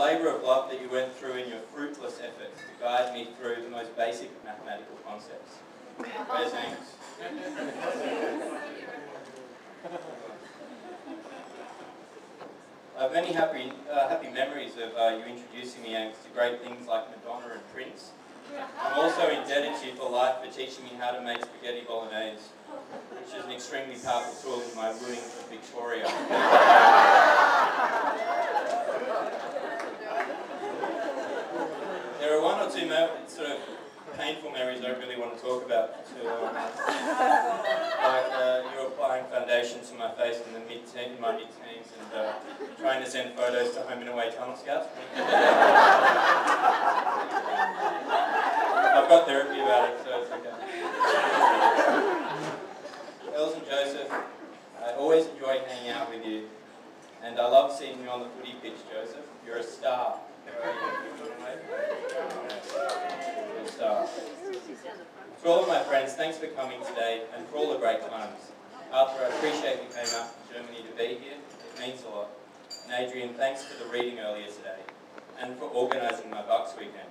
labour of love that you went through in your fruitless efforts to guide me through the most basic of mathematical concepts. Where's Angus? I have many happy memories of you introducing me, Angus, to great things like Madonna and Prince. I'm also indebted to you for life for teaching me how to make spaghetti bolognese, which is an extremely powerful tool in my wooing of Victoria. There are one or two sort of painful memories I really want to talk about. Like you applying foundation to my face in my mid-teens and trying to send photos to home and away tunnel scouts. I've got therapy about it, so it's okay. Els and Joseph, I always enjoy hanging out with you, and I love seeing you on the footy pitch, Joseph. You're a star. You're a star. For all of my friends, thanks for coming today, and for all the great times. Arthur, I appreciate you came out from Germany to be here. It means a lot. And Adrian, thanks for the reading earlier today, and for organising my Bucks weekend.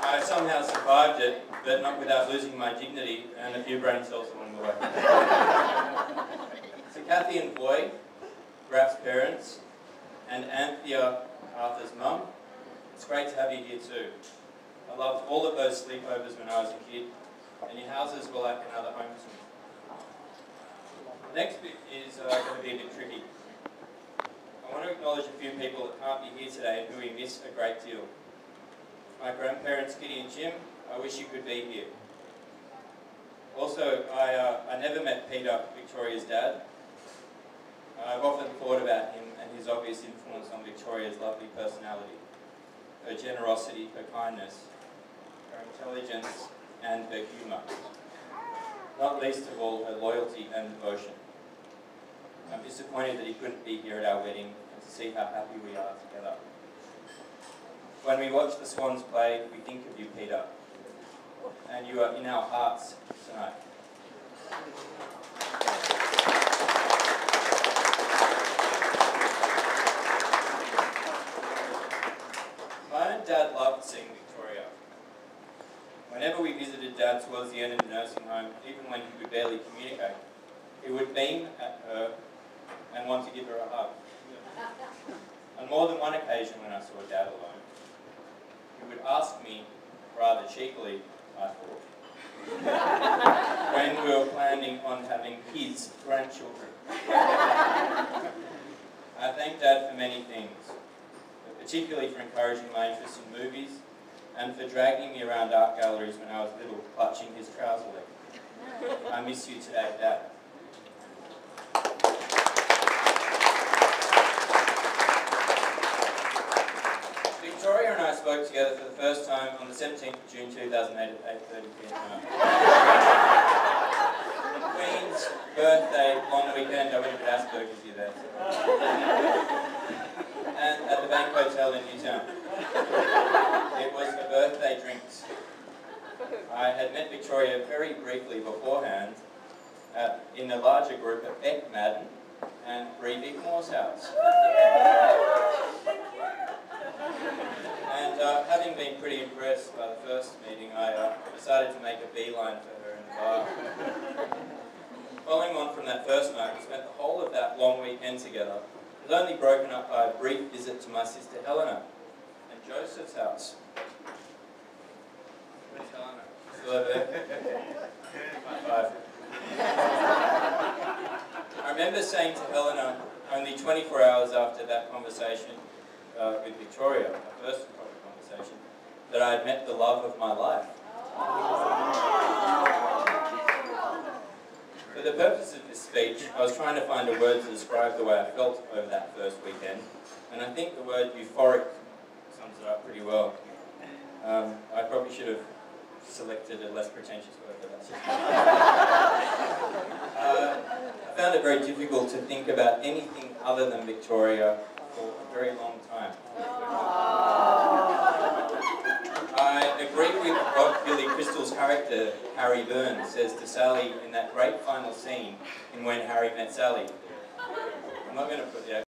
I somehow survived it, but not without losing my dignity and a few brain cells along the way. So Kathy and Boy, Raf's parents, and Anthea, Arthur's mum, it's great to have you here too. I loved all of those sleepovers when I was a kid, and your houses were like another home to me. The next bit is going to be a bit tricky. I want to acknowledge a few people that can't be here today and who we miss a great deal. My grandparents, Kitty and Jim, I wish you could be here. Also, I never met Peter, Victoria's dad. I've often thought about him and his obvious influence on Victoria's lovely personality, her generosity, her kindness, her intelligence and her humour. Not least of all, her loyalty and devotion. I'm disappointed that he couldn't be here at our wedding and to see how happy we are together. When we watch the Swans play, we think of you, Peter, and you are in our hearts tonight. My own dad loved seeing Victoria. Whenever we visited Dad towards the end of the nursing home, even when he could barely communicate, he would beam at her and want to give her a hug. On more than one occasion when I saw Dad alone, he would ask me, rather cheekily, I thought, when we were planning on having his grandchildren. I thank Dad for many things, but particularly for encouraging my interest in movies and for dragging me around art galleries when I was little, clutching his trouser leg. I miss you today, Dad. Victoria and I spoke together for the first time on the 17th of June 2008 at 8:30 p.m. Queen's birthday, long weekend. I went to Asperger's you there. And at the Bank Hotel in Newtown. It was for birthday drinks. I had met Victoria very briefly beforehand in a larger group at Beck Madden and Bree Moore's house. And having been pretty impressed by the first meeting, I decided to make a beeline for her in the bar. Following on from that first night, we spent the whole of that long weekend together. It was only broken up by a brief visit to my sister Helena and Joseph's house. Where's Helena? Still over there? High five. I remember saying to Helena, only 24 hours after that conversation with Victoria, our first conversation, that I had met the love of my life. For the purpose of this speech, I was trying to find a word to describe the way I felt over that first weekend, and I think the word euphoric sums it up pretty well. I probably should have selected a less pretentious word, but that's just I found it very difficult to think about anything other than Victoria for a very long time. I agree with what Billy Crystal's character, Harry Burns, says to Sally in that great final scene in When Harry Met Sally. I'm not going to put the